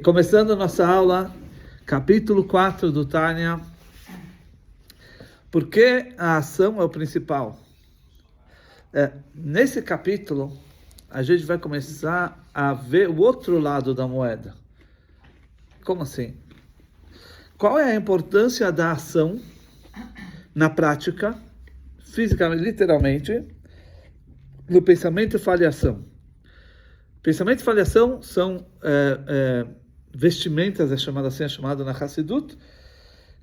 Começando nossa aula, capítulo 4 do Tânia. Por que a ação é o principal? Nesse capítulo, a gente vai começar a ver o outro lado da moeda. Como assim? Qual é a importância da ação na prática, fisicamente, literalmente, no pensamento e faliação? Pensamento e faliação são vestimentas, é chamado na Hassidut,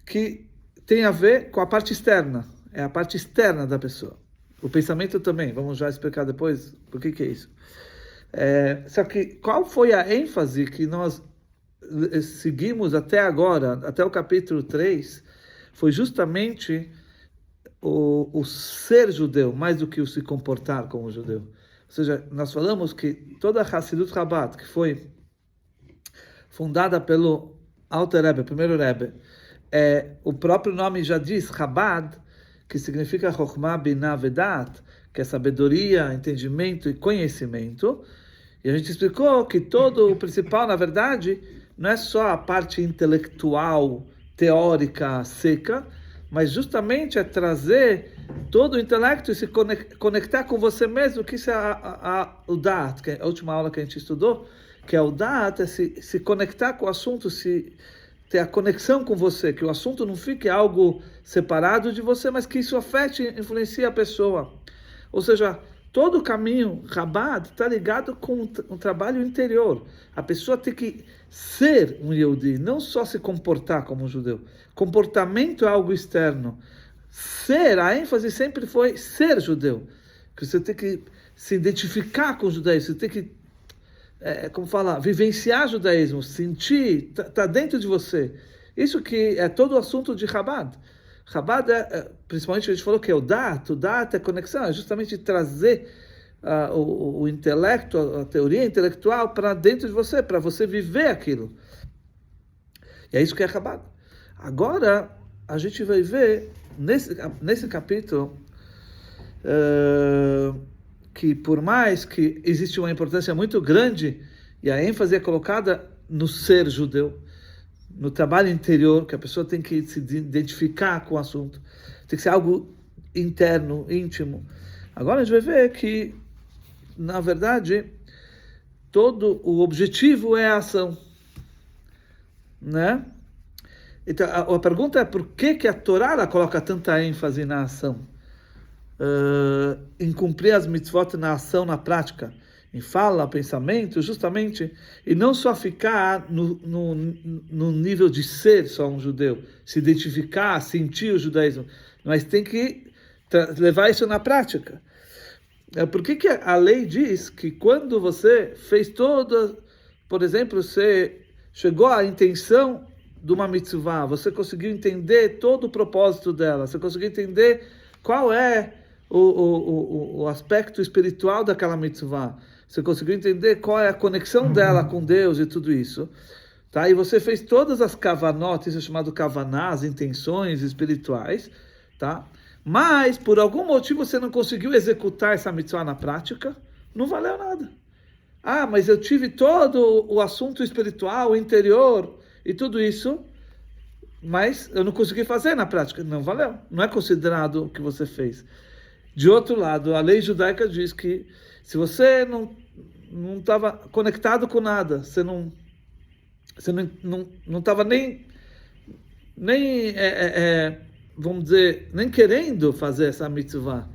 que tem a ver com a parte externa, é a parte externa da pessoa. O pensamento também, vamos já explicar depois por que é isso. Só que qual foi a ênfase que nós seguimos até agora, até o capítulo 3, foi justamente o ser judeu, mais do que o se comportar como judeu. Ou seja, nós falamos que toda a Hassidut Chabad, que foi fundada pelo Alter Rebbe, primeiro Rebbe, o próprio nome já diz, Chabad, que significa Chokhmah, Binah, Vedat, que é sabedoria, entendimento e conhecimento. E a gente explicou que o principal, na verdade, não é só a parte intelectual, teórica, seca, mas justamente é trazer todo o intelecto e se conectar com você mesmo, que isso é o Da'at, que é a última aula que a gente estudou, que é o Da'at, é se conectar com o assunto, ter a conexão com você, que o assunto não fique algo separado de você, mas que isso afete, influencie a pessoa. Ou seja, todo o caminho Chabad está ligado com um trabalho interior. A pessoa tem que ser um Yehudi, não só se comportar como um judeu. Comportamento é algo externo. A ênfase sempre foi ser judeu. Que você tem que se identificar com o judaísmo, você tem que, vivenciar o judaísmo, sentir, tá dentro de você. Isso que é todo o assunto de Chabad. Chabad principalmente a gente falou que é o Da'at é conexão, é justamente trazer o intelecto, a teoria intelectual para dentro de você, para você viver aquilo. E é isso que é Chabad. Agora, a gente vai ver, nesse capítulo, que por mais que existe uma importância muito grande, e a ênfase é colocada no ser judeu, no trabalho interior, que a pessoa tem que se identificar com o assunto, tem que ser algo interno, íntimo. Agora a gente vai ver que, na verdade, todo o objetivo é a ação, né? Então, a pergunta é por que a Torá ela coloca tanta ênfase na ação? Em cumprir as mitzvot na ação, na prática, em fala, pensamento, justamente, e não só ficar no nível de ser só um judeu, se identificar, sentir o judaísmo, mas tem que levar isso na prática. Por que a lei diz que quando você fez por exemplo, você chegou à intenção de uma mitzvah, você conseguiu entender todo o propósito dela, você conseguiu entender qual é o aspecto espiritual daquela mitzvah, você conseguiu entender qual é a conexão dela com Deus e tudo isso, tá? E você fez todas as kavanot, isso é chamado kavaná, as intenções espirituais, tá? Mas, por algum motivo, você não conseguiu executar essa mitzvah na prática, não valeu nada. Mas eu tive todo o assunto espiritual, interior e tudo isso, mas eu não consegui fazer na prática. Não valeu. Não é considerado o que você fez. De outro lado, a lei judaica diz que se você não estava conectado com nada, você não estava nem vamos dizer, nem querendo fazer essa mitzvah.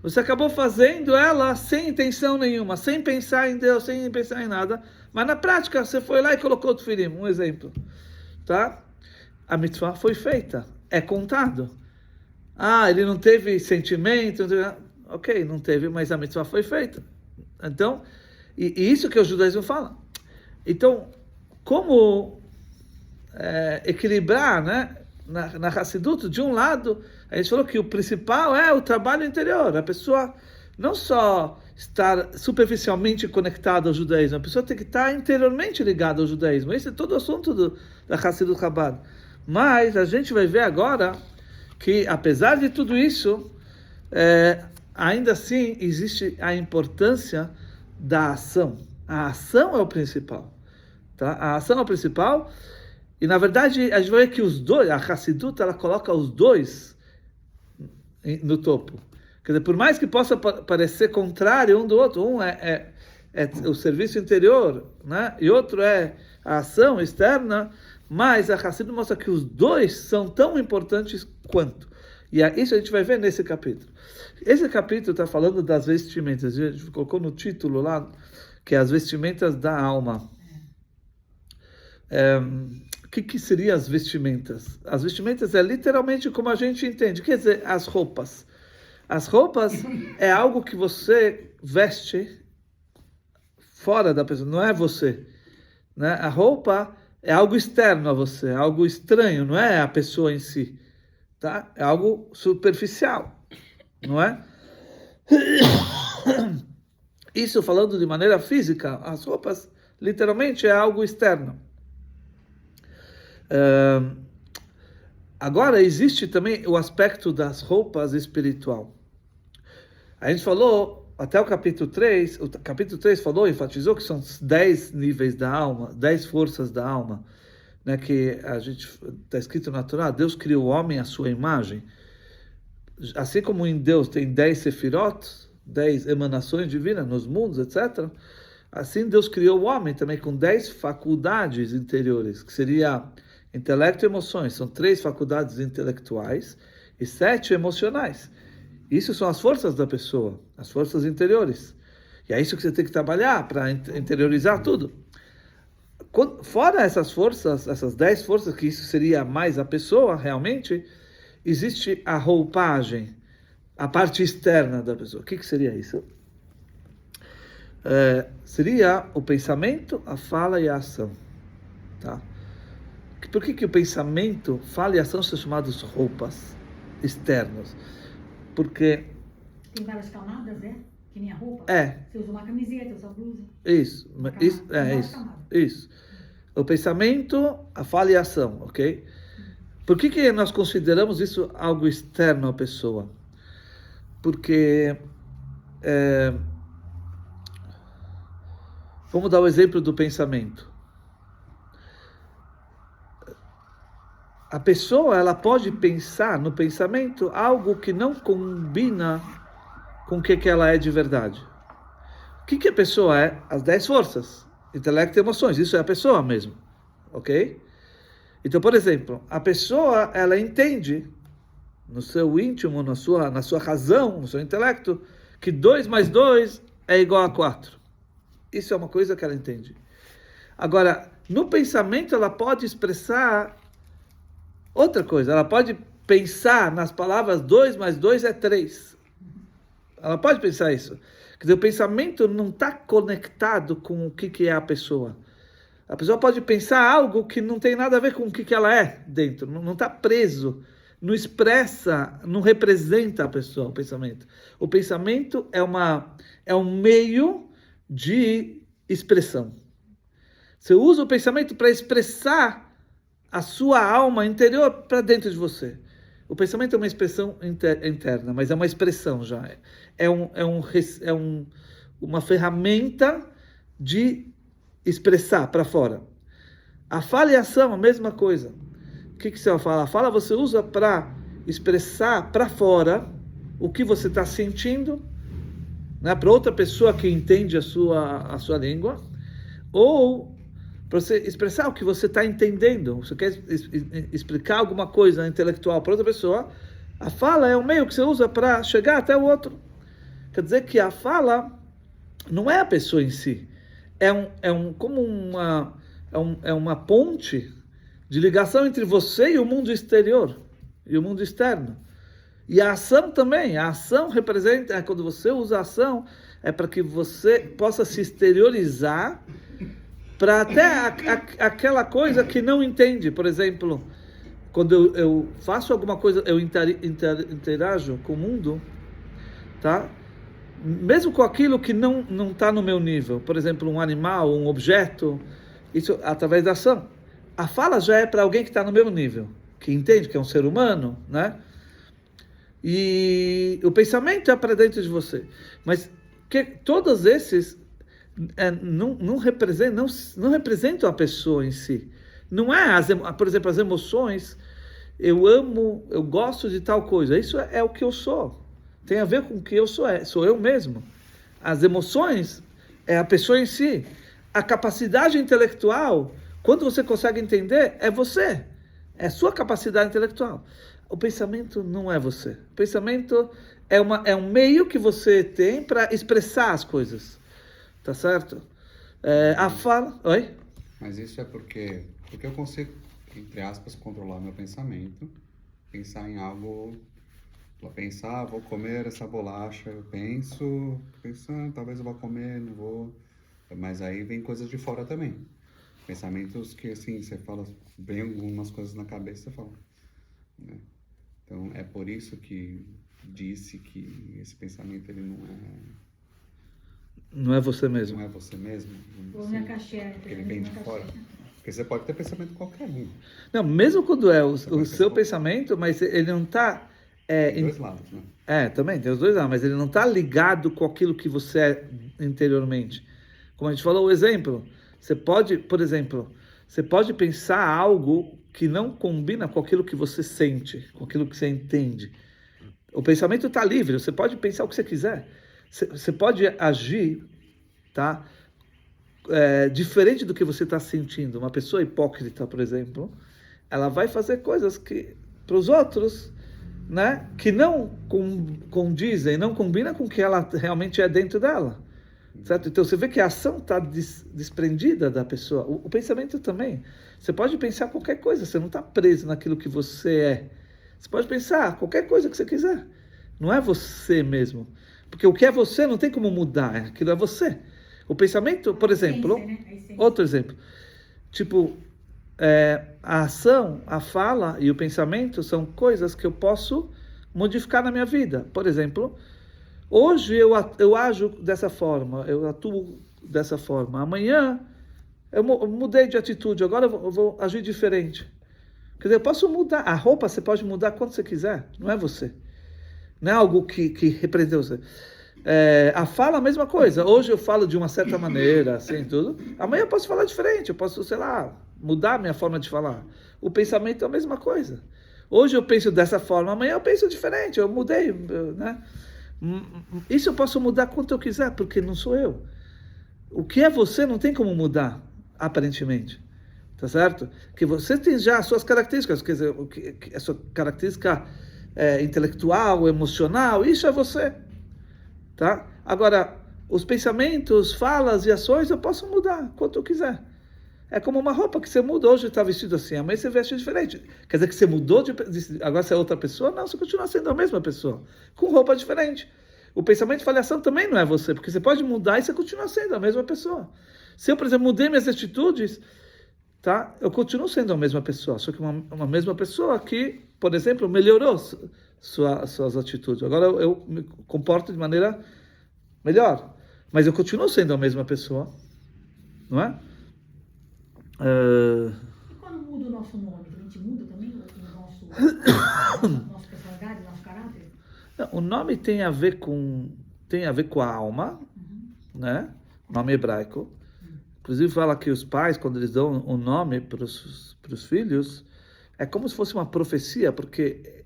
Você acabou fazendo ela sem intenção nenhuma, sem pensar em Deus, sem pensar em nada, mas na prática você foi lá e colocou o tefilim, um exemplo, tá? A mitzvah foi feita, é contado. Ele não teve sentimento, ok, não teve, mas a mitzvah foi feita. Então, e isso que o judaísmo fala. Então, como equilibrar, né? Na Hassidut, de um lado, a gente falou que o principal é o trabalho interior. A pessoa não só estar superficialmente conectada ao judaísmo, a pessoa tem que estar interiormente ligada ao judaísmo. Esse é todo o assunto da Hassidut Chabad. Mas a gente vai ver agora que, apesar de tudo isso, ainda assim existe a importância da ação. A ação é o principal. Tá? A ação é o principal. E, na verdade, a gente vai ver que os dois, a Hassidut, ela coloca os dois no topo. Quer dizer, por mais que possa parecer contrário um do outro, um é o serviço interior, né? E outro é a ação externa, mas a Hassidut mostra que os dois são tão importantes quanto. E isso a gente vai ver nesse capítulo. Esse capítulo está falando das vestimentas. A gente colocou no título lá, que é as vestimentas da alma. O que seriam as vestimentas? As vestimentas é literalmente como a gente entende. Quer dizer, as roupas. As roupas é algo que você veste fora da pessoa, não é você. Né? A roupa é algo externo a você, é algo estranho, não é a pessoa em si. Tá? É algo superficial, não é? Isso falando de maneira física, as roupas literalmente é algo externo. Agora existe também o aspecto das roupas espiritual. A gente falou até o capítulo 3 falou, enfatizou que são 10 níveis da alma, 10 forças da alma. Né, que a gente está escrito na Torá, Deus criou o homem à sua imagem. Assim como em Deus tem 10 sefirot, 10 emanações divinas nos mundos, etc. Assim Deus criou o homem também com 10 faculdades interiores, que seria intelecto e emoções. São 3 faculdades intelectuais e 7 emocionais. Isso são as forças da pessoa, as forças interiores. E é isso que você tem que trabalhar para interiorizar tudo. Fora essas forças, essas 10 forças, que isso seria mais a pessoa, realmente, existe a roupagem, a parte externa da pessoa. O que seria isso? Seria o pensamento, a fala e a ação. Tá? Por que o pensamento, fala e ação são chamados roupas externas? Porque... Tem várias camadas, que nem a roupa? Você usa uma camiseta, usa blusa. Isso. Isso. O pensamento, a fala e a ação, ok? Por que nós consideramos isso algo externo à pessoa? Porque... vamos dar o exemplo do pensamento. A pessoa, ela pode pensar no pensamento algo que não combina com o que ela é de verdade. O que a pessoa é? As 10 forças. Intelecto e emoções. Isso é a pessoa mesmo. Ok? Então, por exemplo, a pessoa, ela entende no seu íntimo, na sua razão, no seu intelecto, que 2 mais 2 é igual a 4. Isso é uma coisa que ela entende. Agora, no pensamento, ela pode expressar outra coisa. Ela pode pensar nas palavras 2 mais 2 é 3. Ela pode pensar isso. Quer dizer, o pensamento não está conectado com o que é a pessoa. A pessoa pode pensar algo que não tem nada a ver com o que ela é dentro. Não está preso, não expressa, não representa a pessoa, o pensamento. O pensamento é um meio de expressão. Você usa o pensamento para expressar a sua alma interior para dentro de você. O pensamento é uma expressão interna, mas é uma expressão já. Uma ferramenta de expressar para fora. A fala e a ação, a mesma coisa. O que você vai falar? A fala você usa para expressar para fora o que você está sentindo, né, para outra pessoa que entende a sua língua, ou para você expressar o que você está entendendo. Você quer explicar alguma coisa intelectual para outra pessoa, a fala é um meio que você usa para chegar até o outro. Quer dizer que a fala não é a pessoa em si, como uma ponte de ligação entre você e o mundo exterior, e o mundo externo. E a ação também, a ação representa, quando você usa a ação, é para que você possa se exteriorizar para até aquela coisa que não entende. Por exemplo, quando eu faço alguma coisa, eu interajo com o mundo, tá? Mesmo com aquilo que não está no meu nível, por exemplo, um animal, um objeto, isso através da ação. A fala já é para alguém que está no meu nível, que entende que é um ser humano, né? E o pensamento é para dentro de você. Mas todos esses não representam a pessoa em si. Não é, por exemplo, as emoções, eu amo, eu gosto de tal coisa, isso é o que eu sou. Tem a ver com o que eu sou, sou eu mesmo. As emoções é a pessoa em si. A capacidade intelectual, quando você consegue entender, é você. É sua capacidade intelectual. O pensamento não é você. O pensamento é um meio que você tem para expressar as coisas. Tá certo? A fala... Oi? Mas isso é porque eu consigo, entre aspas, controlar meu pensamento, pensar em algo, vou pensar, vou comer essa bolacha, eu penso, pensando, talvez eu vá comer, não vou, mas aí vem coisas de fora também. Pensamentos que, assim, você fala, vem algumas coisas na cabeça, você fala, né? Então, é por isso que disse que esse pensamento, ele não é você mesmo. Não é você mesmo. Ou na caixinha. Porque ele vem de fora. Porque você pode ter pensamento qualquer um. Não, mesmo quando é o seu pensamento, mas ele não está... Tem dois lados, né? Também, tem os dois lados, mas ele não está ligado com aquilo que você é interiormente. Como a gente falou, o exemplo, você pode, por exemplo, você pode pensar algo que não combina com aquilo que você sente, com aquilo que você entende. O pensamento está livre, você pode pensar o que você quiser. Você pode agir, tá? Diferente do que você está sentindo. Uma pessoa hipócrita, por exemplo, ela vai fazer coisas que, para os outros, né, que não condizem, não combinam com o que ela realmente é dentro dela. Certo? Então você vê que a ação está desprendida da pessoa. O pensamento também. Você pode pensar qualquer coisa, você não está preso naquilo que você é. Você pode pensar qualquer coisa que você quiser. Não é você mesmo. Porque o que é você não tem como mudar, aquilo é você. O pensamento, por exemplo, outro exemplo, tipo, a ação, a fala e o pensamento são coisas que eu posso modificar na minha vida. Por exemplo, hoje eu ajo dessa forma, eu atuo dessa forma. Amanhã eu mudei de atitude, agora eu vou agir diferente. Quer dizer, eu posso mudar. A roupa você pode mudar quando você quiser, não é você. Não é algo que representa você. A fala, a mesma coisa. Hoje eu falo de uma certa maneira, assim, tudo. Amanhã eu posso falar diferente, eu posso, sei lá, mudar a minha forma de falar. O pensamento é a mesma coisa. Hoje eu penso dessa forma, amanhã eu penso diferente, eu mudei, né? Isso eu posso mudar quanto eu quiser, porque não sou eu. O que é você não tem como mudar, aparentemente. Tá certo? Que você tem já as suas características, quer dizer, a sua característica intelectual, emocional, isso é você. Tá? Agora, os pensamentos, falas e ações eu posso mudar quanto eu quiser. É como uma roupa que você muda, hoje está vestido assim, amanhã você veste diferente. Quer dizer que você mudou agora você é outra pessoa? Não, você continua sendo a mesma pessoa, com roupa diferente. O pensamento de falhação também não é você, porque você pode mudar e você continua sendo a mesma pessoa. Se eu, por exemplo, mudei minhas atitudes, tá? Eu continuo sendo a mesma pessoa, só que uma mesma pessoa que, por exemplo, melhorou suas atitudes. Agora eu me comporto de maneira melhor, mas eu continuo sendo a mesma pessoa, não é? E quando muda o nosso nome, a gente muda também nossa personalidade, nosso caráter? O nome tem a ver com a alma, né? Nome hebraico. Inclusive fala que os pais, quando eles dão um nome para os filhos, é como se fosse uma profecia, porque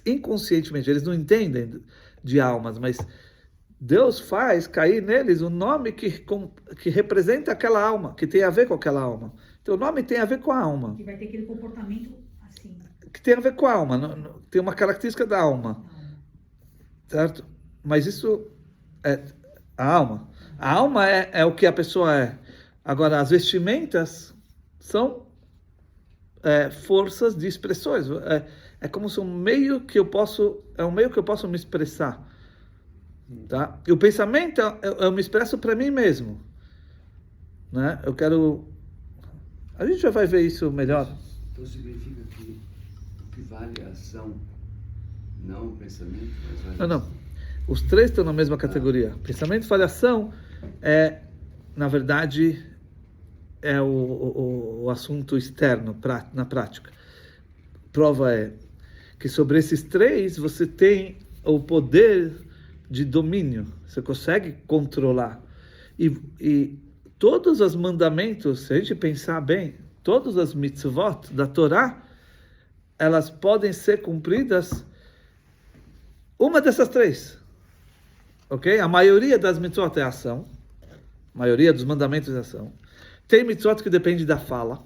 inconscientemente eles não entendem de almas, mas Deus faz cair neles um nome que representa aquela alma, que tem a ver com aquela alma. Então o nome tem a ver com a alma. Que vai ter aquele comportamento assim. Que tem a ver com a alma, tem uma característica da alma. Certo? Mas isso é a alma. A alma é o que a pessoa é. Agora, as vestimentas são forças de expressões. É como se um meio que eu posso me expressar. Tá? E o pensamento eu me expresso para mim mesmo. Né? Eu quero... A gente já vai ver isso melhor. Então significa que o que vale a ação, não o pensamento, mas vale Não. Os três estão na mesma categoria. Pensamento e falhação na verdade, é o assunto externo, na prática. Prova é que sobre esses três você tem o poder de domínio. Você consegue controlar. E todos os mandamentos, se a gente pensar bem, todas as mitzvot da Torá, elas podem ser cumpridas uma dessas três. Ok? A maioria das mitzvot é ação. A maioria dos mandamentos é ação. Tem mitzvot que depende da fala.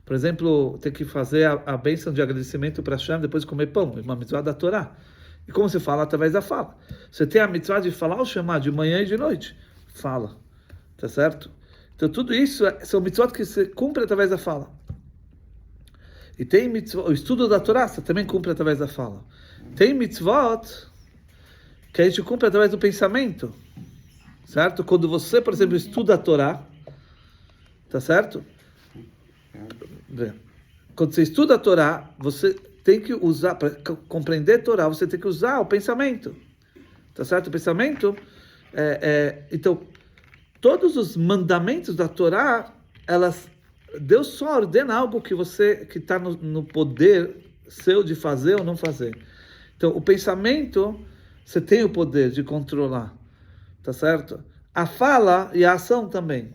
Por exemplo, tem que fazer a bênção de agradecimento para Hashem depois de comer pão. É uma mitzvah da Torá. E como se fala? Através da fala. Você tem a mitzvah de falar ou chamar de manhã e de noite. Fala. Tá certo? Então tudo isso são mitzvot que se cumpre através da fala. E tem mitzvot, o estudo da Torá você também cumpre através da fala. Tem mitzvot que a gente cumpre através do pensamento. Certo? Quando você, por exemplo, estuda a Torá, tá certo? Quando você estuda a Torá, você tem que usar, para compreender a Torá, você tem que usar o pensamento. Tá certo? O pensamento, então, todos os mandamentos da Torá, Deus só ordena algo que está no poder seu de fazer ou não fazer. Então, o pensamento, você tem o poder de controlar. Tá certo? A fala e a ação também.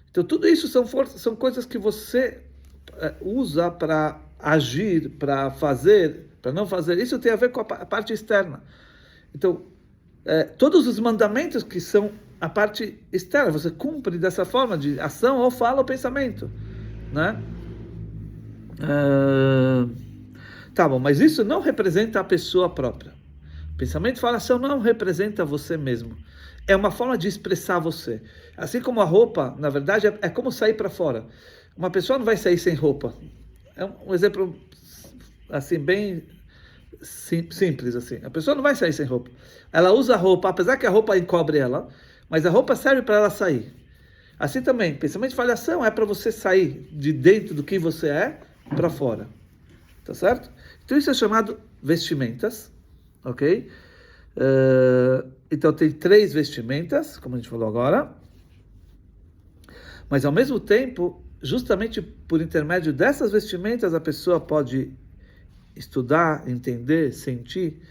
Então, tudo isso são coisas que você usa para agir, para fazer, para não fazer. Isso tem a ver com a parte externa. Então, todos os mandamentos que são a parte externa, você cumpre dessa forma de ação ou fala ou pensamento. Né? Tá bom, mas isso não representa a pessoa própria. Pensamento e fala, ação não representa você mesmo. É uma forma de expressar você. Assim como a roupa, na verdade, é como sair para fora. Uma pessoa não vai sair sem roupa. É um exemplo, assim, bem simples, assim. A pessoa não vai sair sem roupa. Ela usa a roupa, apesar que a roupa encobre ela, mas a roupa serve para ela sair. Assim também, pensamento e ação é para você sair de dentro do que você é para fora. Tá certo? Então isso é chamado vestimentas. Ok? Então tem 3 vestimentas, como a gente falou agora. Mas ao mesmo tempo, justamente por intermédio dessas vestimentas, a pessoa pode estudar, entender, sentir,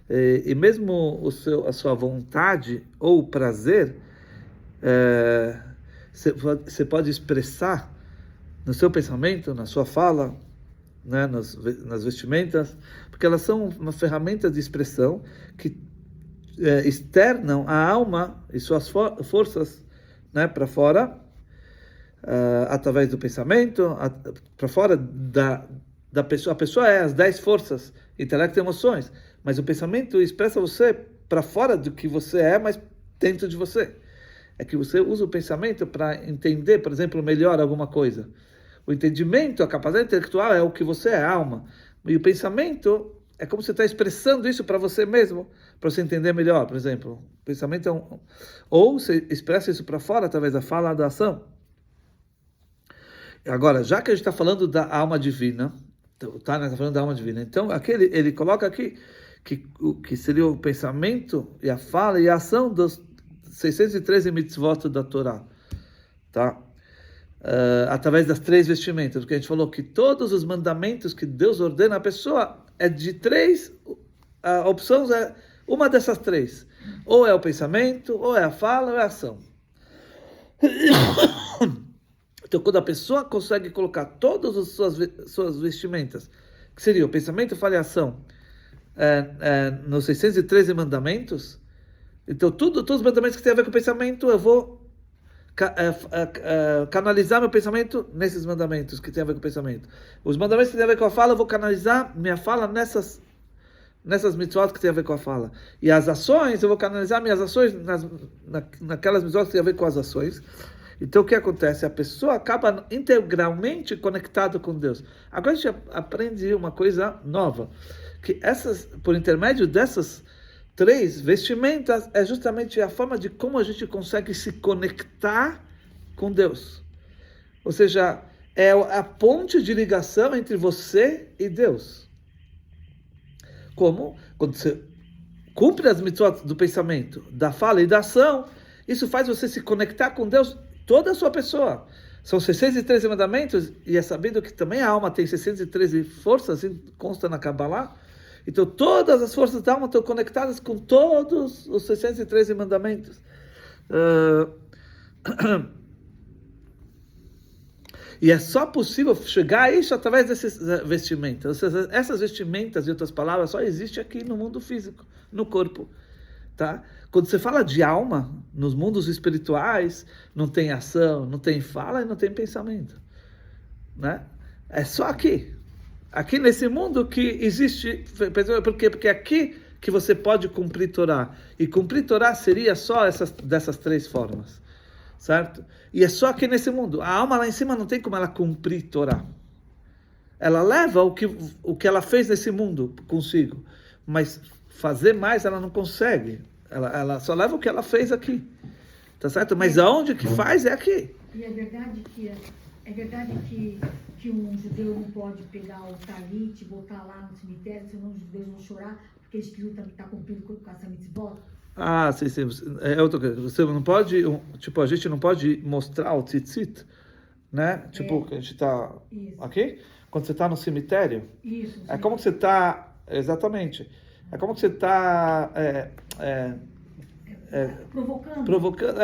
e mesmo a sua vontade ou o prazer, você pode expressar no seu pensamento, na sua fala, né, nas vestimentas, porque elas são uma ferramenta de expressão que externam a alma e suas forças, né, para fora, através do pensamento, para fora da pessoa. A pessoa é as 10 forças, intelecto e emoções, mas o pensamento expressa você para fora do que você é, mas dentro de você. É que você usa o pensamento para entender, por exemplo, melhor alguma coisa. O entendimento, a capacidade intelectual é o que você é, a alma. E o pensamento é como você está expressando isso para você mesmo, para você entender melhor, por exemplo. O pensamento é ou você expressa isso para fora através da fala, da ação. Agora, já que a gente está falando da alma divina, está falando da alma divina, então aqui ele coloca aqui que seria o pensamento e a fala e a ação dos 613 mitzvot da Torá. Tá? Através das 3 vestimentas, porque a gente falou que todos os mandamentos que Deus ordena à pessoa é de 3, a opção é uma dessas 3, ou é o pensamento, ou é a fala, ou é a ação. Então, quando a pessoa consegue colocar todas as suas vestimentas, que seria o pensamento, fala e a ação, nos 613 mandamentos, então todos os mandamentos que têm a ver com o pensamento, eu vou canalizar meu pensamento nesses mandamentos que tem a ver com o pensamento. Os mandamentos que tem a ver com a fala, eu vou canalizar minha fala nessas mitzvot que tem a ver com a fala. E as ações, eu vou canalizar minhas ações naquelas mitzvot que tem a ver com as ações. Então o que acontece? A pessoa acaba integralmente conectada com Deus. Agora a gente aprende uma coisa nova, que por intermédio dessas 3 vestimentas é justamente a forma de como a gente consegue se conectar com Deus. Ou seja, é a ponte de ligação entre você e Deus. Como? Quando você cumpre as mitzvot do pensamento, da fala e da ação, isso faz você se conectar com Deus, toda a sua pessoa. São 613 mandamentos, e é sabido que também a alma tem 613 forças, assim consta na Kabbalah. Então, todas as forças da alma estão conectadas com todos os 613 mandamentos. E é só possível chegar a isso através dessas vestimentas. Ou seja, essas vestimentas, em outras palavras, só existem aqui no mundo físico, no corpo. Tá? Quando você fala de alma, nos mundos espirituais, não tem ação, não tem fala e não tem pensamento. Né? É só aqui. Aqui nesse mundo que existe... Por quê? Porque aqui que você pode cumprir Torá. E cumprir Torá seria só dessas três formas. Certo? E é só aqui nesse mundo. A alma lá em cima não tem como ela cumprir Torá. Ela leva o que ela fez nesse mundo consigo. Mas fazer mais ela não consegue. Ela só leva o que ela fez aqui. Tá certo? Mas aonde que faz é aqui. E é verdade que um judeu não pode pegar o talit e botar lá no cemitério, senão os judeus vão chorar, porque eles queriam estar cumprindo com essa mitzvot? Ah, sim. É outra coisa. Você não pode, tipo, a gente não pode mostrar o tzitzit, né? Tipo, que a gente está aqui, quando você está no cemitério. Isso. É como que você está, exatamente. É como que você está provocando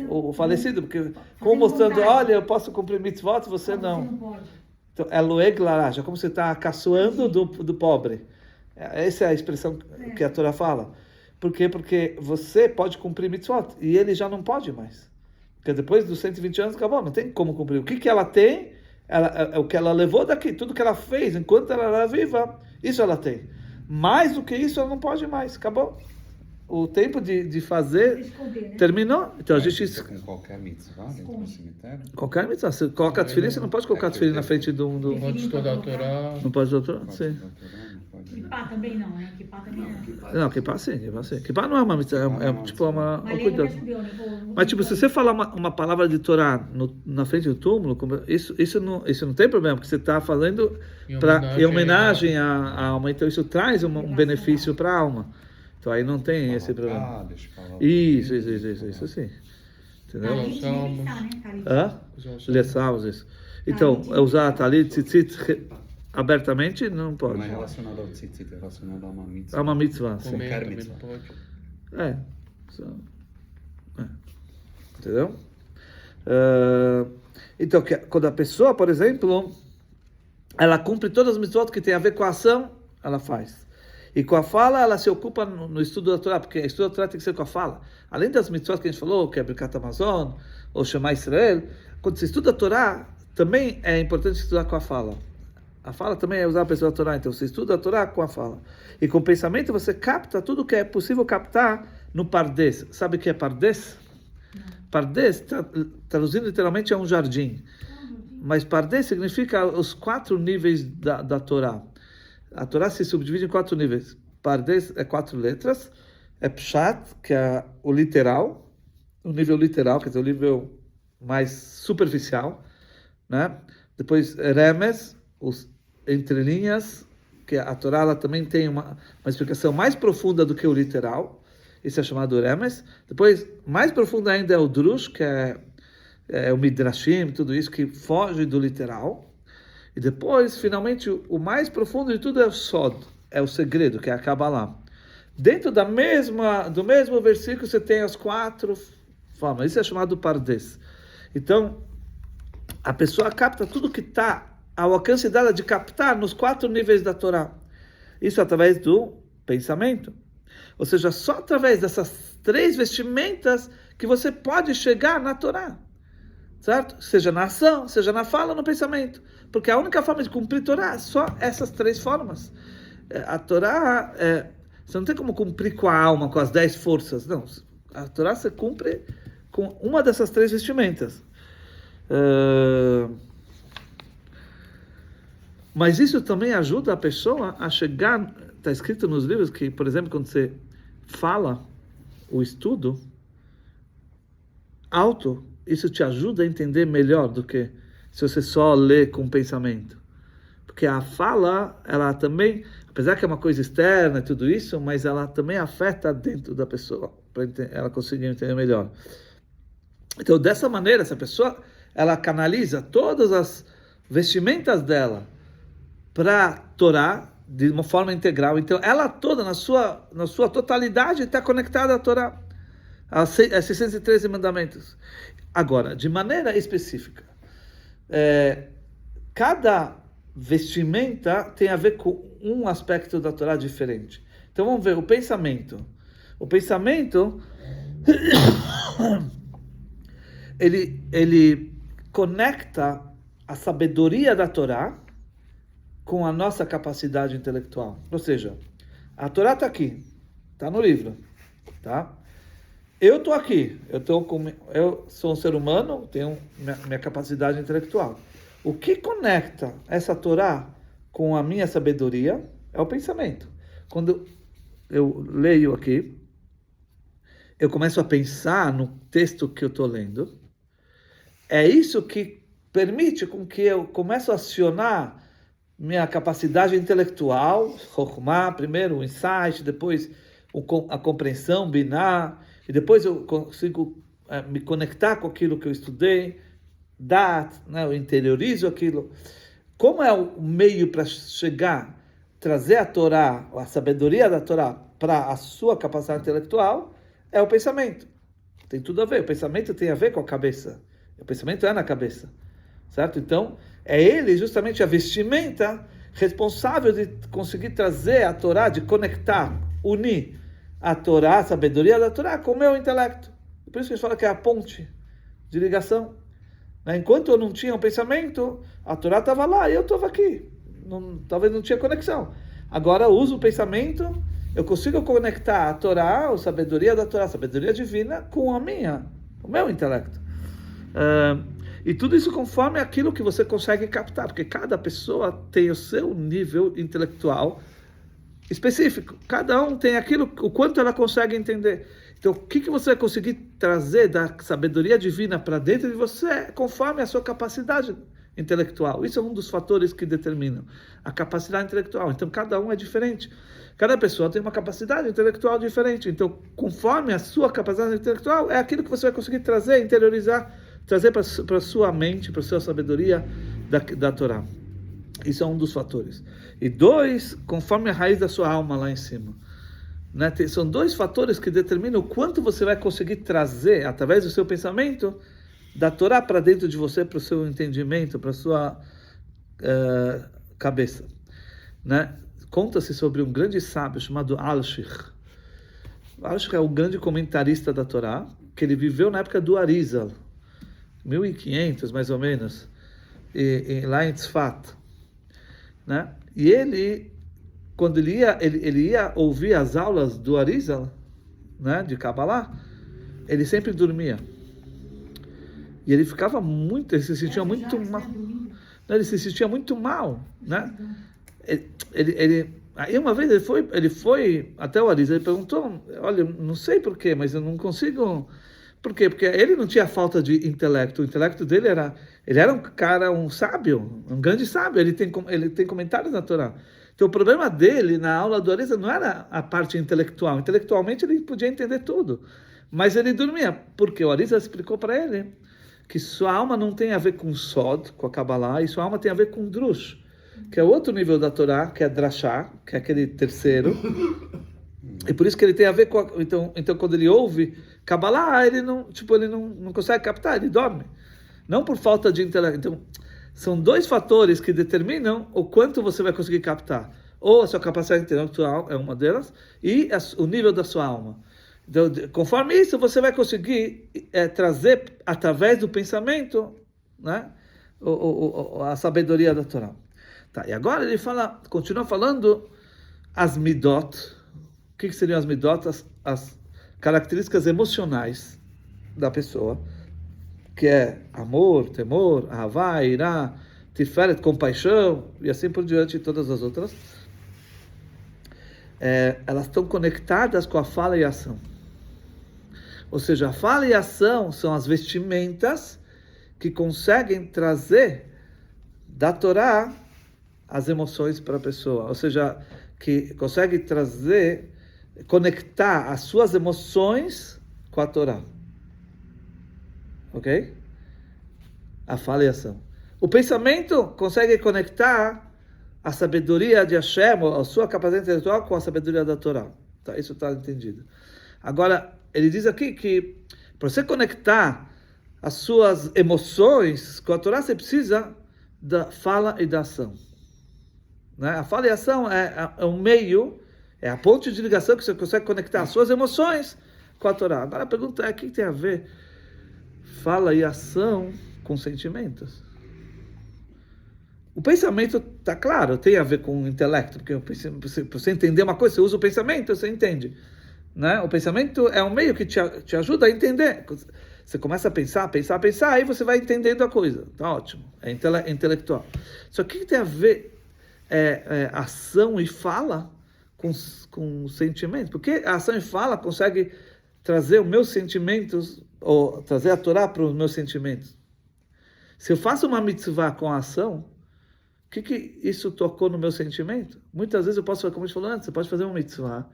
o falecido, porque como mostrando, vontade. olha, eu posso cumprir mitzvot, você não. Você não pode. Então, é loeg laraj, é como você está caçoando do pobre. Essa é a expressão que a Torá fala. Por quê? Porque você pode cumprir mitzvot e ele já não pode mais. Porque depois dos 120 anos acabou, não tem como cumprir. O que ela tem, é o que ela levou daqui, tudo que ela fez enquanto ela era viva, isso ela tem. Mais do que isso, ela não pode mais, acabou. O tempo de fazer Esconder, né? terminou. Então a gente... Com qualquer mitzvah dentro do cemitério? Qualquer mitzvah, você coloca a tefilim, você não pode colocar a tefilim na frente do... Pode estudar a Torá. Não pode doutor? Pode Sim. estudar a Torá, não pode. Kippah também não, né? Kippah também não. Não, kippah sim. Kippah não é uma mitzvah, tipo uma Mas ele cuidado. é judeu, né? Mas tipo, se você falar uma palavra de Torá na frente do túmulo, isso não tem problema, porque você está fazendo em homenagem à alma, então isso traz um benefício para a alma. Então aí não tem esse problema. Deixa eu falar. Isso sim. Entendeu? Talit nem está, né? Talit. Hã? Ler salmos, isso. Então, usar talit, tzitzit abertamente não pode. Não é relacionado ao tzitzit, é relacionado a uma mitzvah. É uma mitzvah, sim. Comer Qualquer também mitzvah. não pode. Entendeu? Então, quando a pessoa, por exemplo, ela cumpre todas as mitzvot que tem a ver com a ação, ela faz. E com a fala, ela se ocupa no estudo da Torá, porque o estudo da Torá tem que ser com a fala. Além das mitzvot que a gente falou, que é Birkat Hamazon, ou Shema Israel, quando você estuda a Torá, também é importante estudar com a fala. A fala também é usar a pessoa da Torá, então você estuda a Torá com a fala. E com o pensamento você capta tudo que é possível captar no Pardes. Sabe o que é Pardes? Pardes, traduzindo literalmente, é um jardim. Mas Pardes significa os 4 níveis da Torá. A Torá se subdivide em 4 níveis. Pardes é 4 letras. É Pshat, que é o literal. O nível literal, quer dizer, o nível mais superficial. Né? Depois Remes, os entrelinhas, que a Torá ela também tem uma explicação mais profunda do que o literal. Isso é chamado Remes. Depois, mais profundo ainda é o Drush, que é o Midrashim, tudo isso que foge do literal. E depois, finalmente, o mais profundo de tudo é o Sod, é o segredo, que é a Kabbalah. Dentro do mesmo versículo, você tem as 4 formas. Isso é chamado Pardes. Então, a pessoa capta tudo que está ao alcance dela de captar nos 4 níveis da Torá. Isso através do pensamento. Ou seja, só através dessas 3 vestimentas que você pode chegar na Torá. Certo? Seja na ação, seja na fala ou no pensamento. Porque a única forma de cumprir Torá é só essas 3 formas. A Torá, você não tem como cumprir com a alma, com as 10 forças. Não. A Torá você cumpre com uma dessas 3 vestimentas. Mas isso também ajuda a pessoa a chegar... Está escrito nos livros que, por exemplo, quando você fala o estudo alto, isso te ajuda a entender melhor do que se você só lê com o pensamento. Porque a fala, ela também, apesar que é uma coisa externa e tudo isso, mas ela também afeta dentro da pessoa, para ela conseguir entender melhor. Então, dessa maneira, essa pessoa, ela canaliza todas as vestimentas dela para a Torá de uma forma integral. Então, ela toda, na sua totalidade, está conectada à Torá. As 613 mandamentos. Agora, de maneira específica, cada vestimenta tem a ver com um aspecto da Torá diferente. Então vamos ver o pensamento. O pensamento ele conecta a sabedoria da Torá com a nossa capacidade intelectual. Ou seja, a Torá está aqui, está no livro, tá? Eu estou aqui, eu sou um ser humano, tenho minha capacidade intelectual. O que conecta essa Torá com a minha sabedoria é o pensamento. Quando eu leio aqui, eu começo a pensar no texto que eu estou lendo. É isso que permite com que eu comece a acionar minha capacidade intelectual, Chokhmah, primeiro o insight, depois a compreensão, Binah, e depois eu consigo me conectar com aquilo que eu estudei, Dat, né, eu interiorizo aquilo. Como é o meio para chegar, trazer a Torá, a sabedoria da Torá para a sua capacidade intelectual, é o pensamento. Tem tudo a ver, o pensamento tem a ver com a cabeça. O pensamento é na cabeça, certo? Então, é ele justamente a vestimenta responsável de conseguir trazer a Torá, de conectar, unir a Torá, a sabedoria da Torá com o meu intelecto. Por isso que a gente fala que é a ponte de ligação. Enquanto eu não tinha um pensamento, a Torá estava lá e eu estava aqui. Talvez não tinha conexão. Agora eu uso o pensamento, eu consigo conectar a Torá, a sabedoria da Torá, a sabedoria divina, com o meu intelecto. E tudo isso conforme aquilo que você consegue captar, porque cada pessoa tem o seu nível intelectual específico. Cada um tem aquilo, o quanto ela consegue entender. Então, o que você vai conseguir trazer da sabedoria divina para dentro de você, conforme a sua capacidade intelectual. Isso é um dos fatores que determinam a capacidade intelectual. Então, cada um é diferente. Cada pessoa tem uma capacidade intelectual diferente. Então, conforme a sua capacidade intelectual, é aquilo que você vai conseguir trazer, interiorizar, trazer para a sua mente, para a sua sabedoria da Torá. Isso é um dos fatores. E 2, conforme a raiz da sua alma lá em cima. Né? São 2 fatores que determinam o quanto você vai conseguir trazer, através do seu pensamento, da Torá para dentro de você, para o seu entendimento, para a sua cabeça. Né? Conta-se sobre um grande sábio chamado Alshich. Alshich é um grande comentarista da Torá, que ele viveu na época do Arizal, 1500 mais ou menos, lá em Tzfat. Né? E ele, quando ele ia ouvir as aulas do Arizal, né, de Kabbalah, ele sempre dormia. E ele ficava ele se sentia muito mal. Ele se sentia muito mal, né? Aí uma vez ele foi até o Arizal, ele perguntou, olha, não sei porquê, mas eu não consigo. Por quê? Porque ele não tinha falta de intelecto. O intelecto dele ele era um cara, um sábio, um grande sábio. Ele tem comentários na Torá. Então o problema dele na aula do Arizal não era a parte intelectual. Intelectualmente ele podia entender tudo, mas ele dormia. Porque o Arizal explicou para ele que sua alma não tem a ver com Sod, com a Kabbalah, e sua alma tem a ver com Drush, que é outro nível da Torá, que é Drashá, que é aquele terceiro. E por isso que ele tem a ver com então quando ele ouve Kabbalah, ele não consegue captar, ele dorme. Não por falta de intelecto. Então, são 2 fatores que determinam o quanto você vai conseguir captar. Ou a sua capacidade intelectual é uma delas, e o nível da sua alma. Então, conforme isso, você vai conseguir trazer, através do pensamento, né, a sabedoria da Torá. Tá, e agora ele continua falando as midot. O que seriam as midot? As características emocionais da pessoa, que é amor, temor, ahavá, irá, tiferet, compaixão, e assim por diante, e todas as outras. Elas estão conectadas com a fala e a ação. Ou seja, a fala e a ação são as vestimentas que conseguem trazer da Torá as emoções para a pessoa. Ou seja, que consegue conectar as suas emoções com a Torá. Ok? A fala e a ação. O pensamento consegue conectar a sabedoria de Hashem, a sua capacidade intelectual, com a sabedoria da Torá. Tá, isso está entendido. Agora, ele diz aqui que para você conectar as suas emoções com a Torá, você precisa da fala e da ação. Né? A fala e a ação é um meio, é a ponte de ligação que você consegue conectar as suas emoções com a Torá. Agora a pergunta é, o que tem a ver fala e ação com sentimentos? O pensamento está claro, tem a ver com o intelecto, porque para você entender uma coisa, você usa o pensamento, você entende. Né? O pensamento é um meio que te ajuda a entender. Você começa a pensar, aí você vai entendendo a coisa. Tá ótimo, é intelectual. Só que o que tem a ver ação e fala com sentimento? Porque a ação e fala consegue trazer os meus sentimentos, ou trazer a Torá para os meus sentimentos. Se eu faço uma mitzvah com a ação, o que isso tocou no meu sentimento? Muitas vezes eu posso, como a gente falou antes, você pode fazer uma mitzvah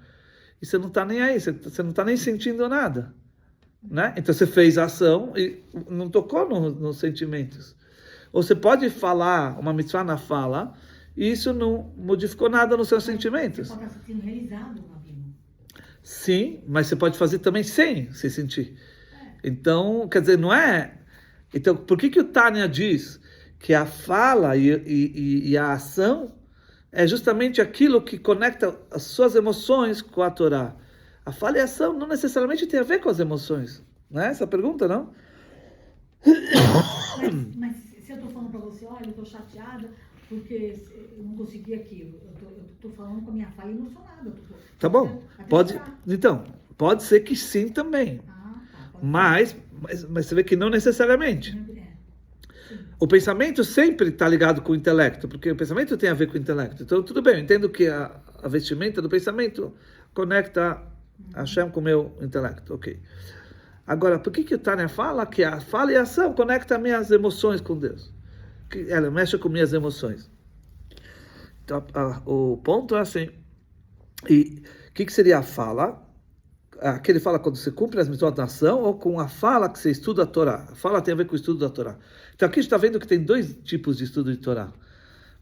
e você não está nem aí, você não está nem sentindo nada. Né? Então você fez a ação e não tocou nos sentimentos. Ou você pode falar uma mitzvah na fala e isso não modificou nada nos seus sentimentos. Você pode estar sendo realizado, Rabino. Sim, mas você pode fazer também sem se sentir. Então, quer dizer, não é... Então, por que o Tânia diz que a fala e a ação é justamente aquilo que conecta as suas emoções com a Torá? A fala e a ação não necessariamente tem a ver com as emoções. Não é essa a pergunta, não? Mas se eu estou falando para você, olha, eu estou chateada porque eu não consegui aquilo. Eu estou falando com a minha fala emocionada. Tá bom. Então, pode ser que sim também. Mas você vê que não necessariamente. O pensamento sempre está ligado com o intelecto, porque o pensamento tem a ver com o intelecto. Então, tudo bem, eu entendo que a vestimenta do pensamento conecta a Hashem com o meu intelecto. Ok. Agora, por que o Tânia fala que a fala e a ação conecta minhas emoções com Deus? Que ela mexe com minhas emoções. Então, o ponto é assim. E o que seria a fala? Aqui ele fala quando você cumpre as mitzvot da ação ou com a fala que você estuda a Torá. A fala tem a ver com o estudo da Torá. Então aqui a gente está vendo que tem dois tipos de estudo de Torá.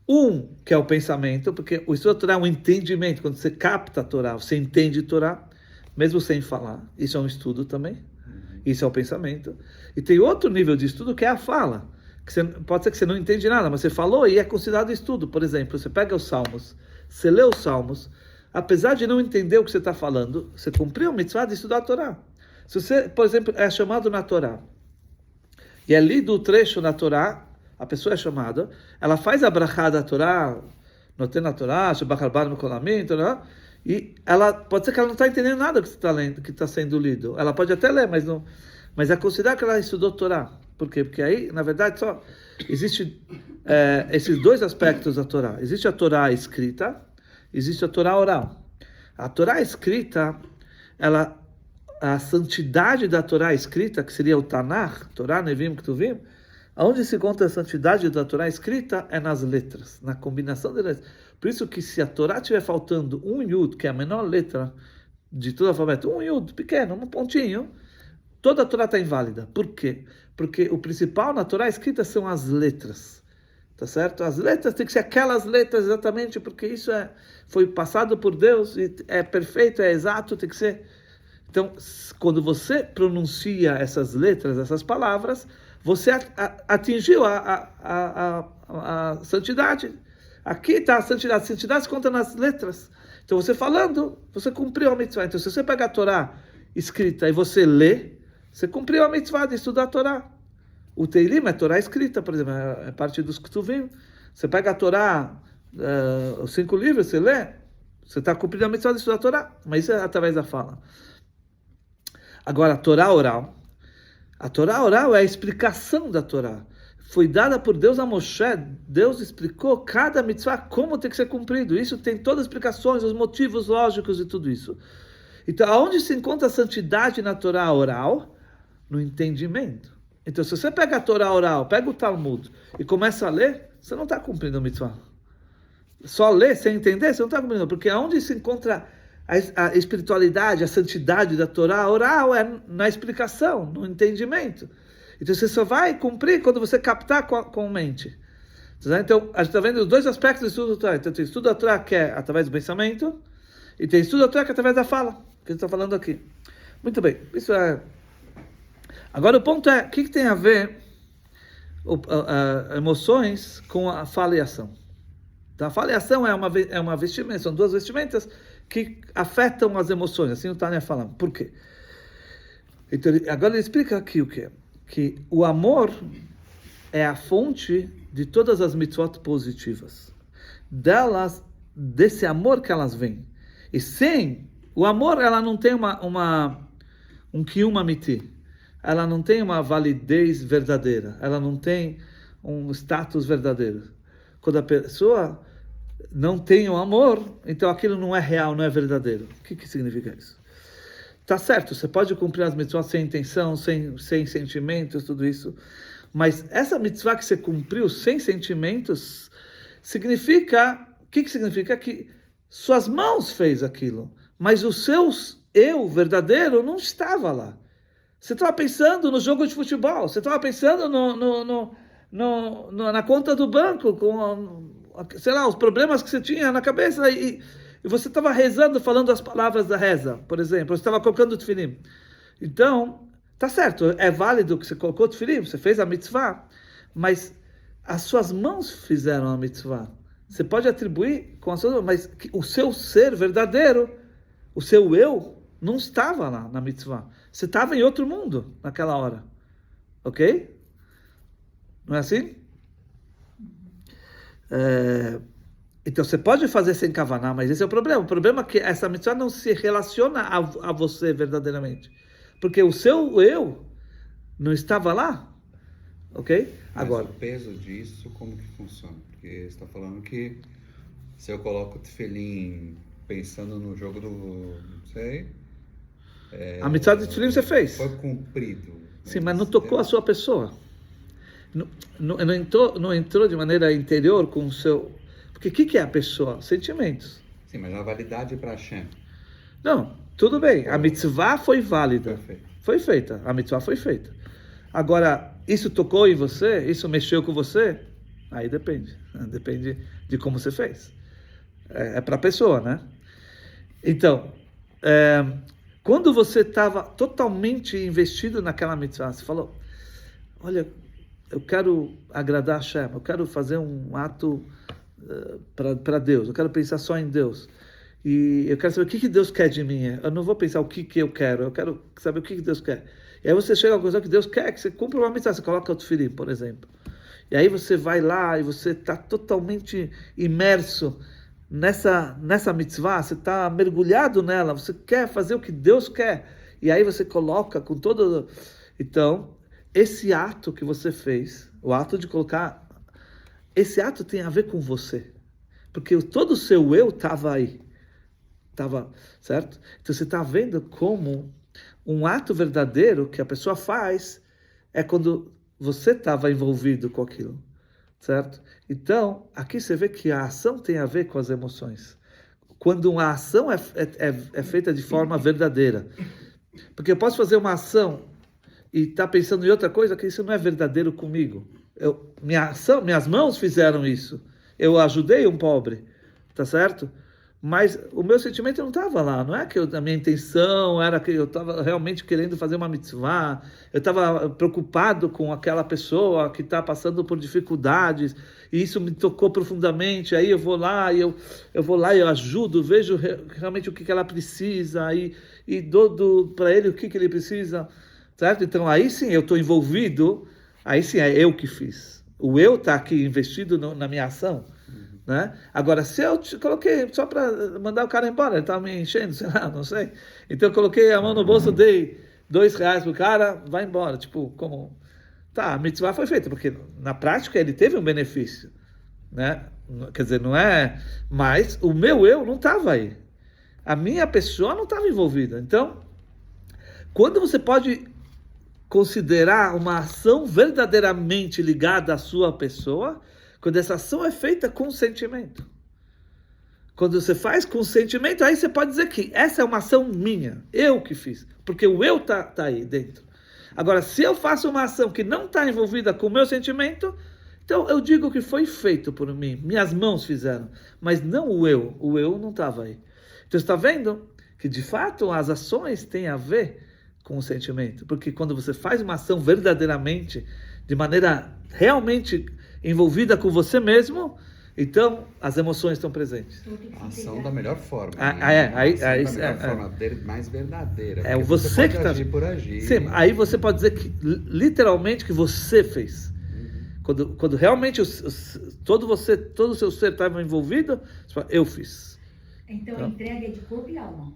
Um, que é o pensamento, porque o estudo da Torá é um entendimento. Quando você capta a Torá, você entende a Torá, mesmo sem falar. Isso é um estudo também. Isso é o pensamento. E tem outro nível de estudo que é a fala. Que pode ser que você não entende nada, mas você falou e é considerado estudo. Por exemplo, você pega os Salmos, você lê os Salmos, apesar de não entender o que você está falando, você cumpriu a mitzvah de estudar a Torá. Se você, por exemplo, é chamado na Torá, e é lido o trecho na Torá, a pessoa é chamada, ela faz a brachá da Torá, noten na Torá, shebacharbar no kolamim, e ela pode ser que ela não está entendendo nada que está lendo, que está sendo lido. Ela pode até ler, mas é considerado que ela estudou Torá. Por quê? Porque aí, na verdade, só existe esses dois aspectos da Torá. Existe a Torá escrita, existe a Torá oral. A Torá escrita, a santidade da Torá escrita, que seria o Tanakh, Torá, Nevim, Ketuvim, onde se conta a santidade da Torá escrita é nas letras, na combinação de letras. Por isso que se a Torá estiver faltando um Yud, que é a menor letra de todo o alfabeto, um Yud pequeno, um pontinho, toda a Torá está inválida. Por quê? Porque o principal na Torá escrita são as letras. Tá certo? As letras têm que ser aquelas letras exatamente, porque isso foi passado por Deus, e é perfeito, é exato, tem que ser. Então, quando você pronuncia essas letras, essas palavras, você atingiu a santidade. Aqui está a santidade. A santidade se conta nas letras. Então, você falando, você cumpriu a mitzvah. Então, se você pega a Torá escrita e você lê, você cumpriu a mitzvah de estudar a Torá. O Teilim é Torá escrita, por exemplo, é parte dos Ketuvim. Você pega a Torá, os 5 livros, você lê, você está cumprindo a mitzvah de estudar a Torá, mas isso é através da fala. Agora, a Torá oral. A Torá oral é a explicação da Torá. Foi dada por Deus a Moshe. Deus explicou cada mitzvah como tem que ser cumprido. Isso tem todas as explicações, os motivos lógicos e tudo isso. Então, aonde se encontra a santidade na Torá oral? No entendimento. Então, se você pega a Torá oral, pega o Talmud e começa a ler, você não está cumprindo a mitzvah. Só ler sem entender, você não está cumprindo. Porque aonde se encontra a espiritualidade, a santidade da Torá oral é na explicação, no entendimento. Então, você só vai cumprir quando você captar com mente. Então, a gente está vendo os dois aspectos do estudo da Torá. Então, tem o estudo da Torá que é através do pensamento e tem o estudo da Torá que é através da fala, que a gente está falando aqui. Muito bem, isso é... Agora o ponto é, o que tem a ver emoções com a fala e ação? Então a fala e ação é uma vestimenta, são duas vestimentas que afetam as emoções, assim o Tânia falando. Por quê? Então, agora ele explica aqui o quê? Que o amor é a fonte de todas as mitzvot positivas. Desse amor que elas vêm. E sem o amor, ela não tem um kiyum amiti. Ela não tem uma validez verdadeira. Ela não tem um status verdadeiro. Quando a pessoa não tem o amor, então aquilo não é real, não é verdadeiro. O que significa isso? Tá certo, você pode cumprir as mitzvot sem intenção, sem sentimentos, tudo isso. Mas essa mitzvah que você cumpriu sem sentimentos, significa... O que significa? Que suas mãos fez aquilo. Mas o seu eu verdadeiro não estava lá. Você estava pensando no jogo de futebol. Você estava pensando na conta do banco, com, sei lá, os problemas que você tinha na cabeça. E você estava rezando, falando as palavras da reza, por exemplo. Você estava colocando o tefilim. Então, tá certo, é válido que você colocou o tefilim, você fez a mitzvah, mas as suas mãos fizeram a mitzvah. Você pode atribuir com as suas mãos, mas o seu ser verdadeiro, o seu eu, não estava lá na mitzvah. Você estava em outro mundo naquela hora. Ok? Não é assim? Então você pode fazer sem kavaná, mas esse é o problema. O problema é que essa mitzvah não se relaciona a você verdadeiramente. Porque o seu eu não estava lá. Ok? Mas agora, o peso disso, como que funciona? Porque você está falando que se eu coloco o tefilim pensando no jogo do... não sei... a mitzvah de tefilim você fez. Foi cumprido. Sim, mas não tocou a sua pessoa. Não entrou de maneira interior com o seu... Porque o que é a pessoa? Sentimentos. Sim, mas a validade para Hashem. Não, tudo bem. A mitzvah foi válida. Perfeito. Foi feita. A mitzvah foi feita. Agora, isso tocou em você? Isso mexeu com você? Aí depende. Depende de como você fez. É para a pessoa, né? Então, quando você estava totalmente investido naquela mitzvah, você falou, olha, eu quero agradar a Hashem, eu quero fazer um ato para Deus, eu quero pensar só em Deus. E eu quero saber o que Deus quer de mim. Eu não vou pensar o que eu quero saber o que Deus quer. E aí você chega a coisa que Deus quer, que você cumpra uma mitzvah, você coloca o tefilim, por exemplo. E aí você vai lá e você está totalmente imerso nessa mitzvah, você está mergulhado nela, você quer fazer o que Deus quer. E aí você coloca com todo... Então, esse ato que você fez, o ato de colocar... Esse ato tem a ver com você. Porque todo o seu eu estava aí. Estava, certo? Então você está vendo como um ato verdadeiro que a pessoa faz é quando você estava envolvido com aquilo, certo? Então, aqui você vê que a ação tem a ver com as emoções. Quando uma ação é feita de forma verdadeira. Porque eu posso fazer uma ação e estar pensando em outra coisa, que isso não é verdadeiro comigo. Minhas mãos fizeram isso. Eu ajudei um pobre, tá certo? Mas o meu sentimento não estava lá, não é que a minha intenção era que eu estava realmente querendo fazer uma mitzvah, eu estava preocupado com aquela pessoa que está passando por dificuldades, e isso me tocou profundamente, aí eu vou lá e eu ajudo, vejo realmente o que ela precisa, e dou para ele o que ele precisa, certo? Então aí sim eu estou envolvido, aí sim é eu que fiz. O eu está aqui investido na minha ação. Né? Agora, se eu coloquei só para mandar o cara embora, ele estava me enchendo, sei lá, não sei. Então eu coloquei a mão no bolso, dei R$2 pro cara, vai embora. Tipo, como... Tá, a mitzvah foi feita, porque na prática ele teve um benefício. Né? Quer dizer, não é... Mas o meu eu não estava aí. A minha pessoa não estava envolvida. Então, quando você pode considerar uma ação verdadeiramente ligada à sua pessoa... Quando essa ação é feita com sentimento. Quando você faz com sentimento, aí você pode dizer que essa é uma ação minha, eu que fiz, porque o eu tá aí dentro. Agora, se eu faço uma ação que não está envolvida com o meu sentimento, então eu digo que foi feito por mim, minhas mãos fizeram, mas não o eu não estava aí. Então você está vendo que de fato as ações têm a ver com o sentimento. Porque quando você faz uma ação verdadeiramente, de maneira realmente envolvida com você mesmo, então as emoções estão presentes. Então, eu tenho que A ação integrar. da melhor forma. Ah, né? é, A aí- ação aí- da melhor é, forma, mais verdadeira. É porque você pode que tá- agir por agir. Sim, aí você pode dizer que literalmente que você fez. Quando realmente todo o seu ser estava envolvido, você fala, eu fiz. Então, Tá. a entrega é de corpo e alma.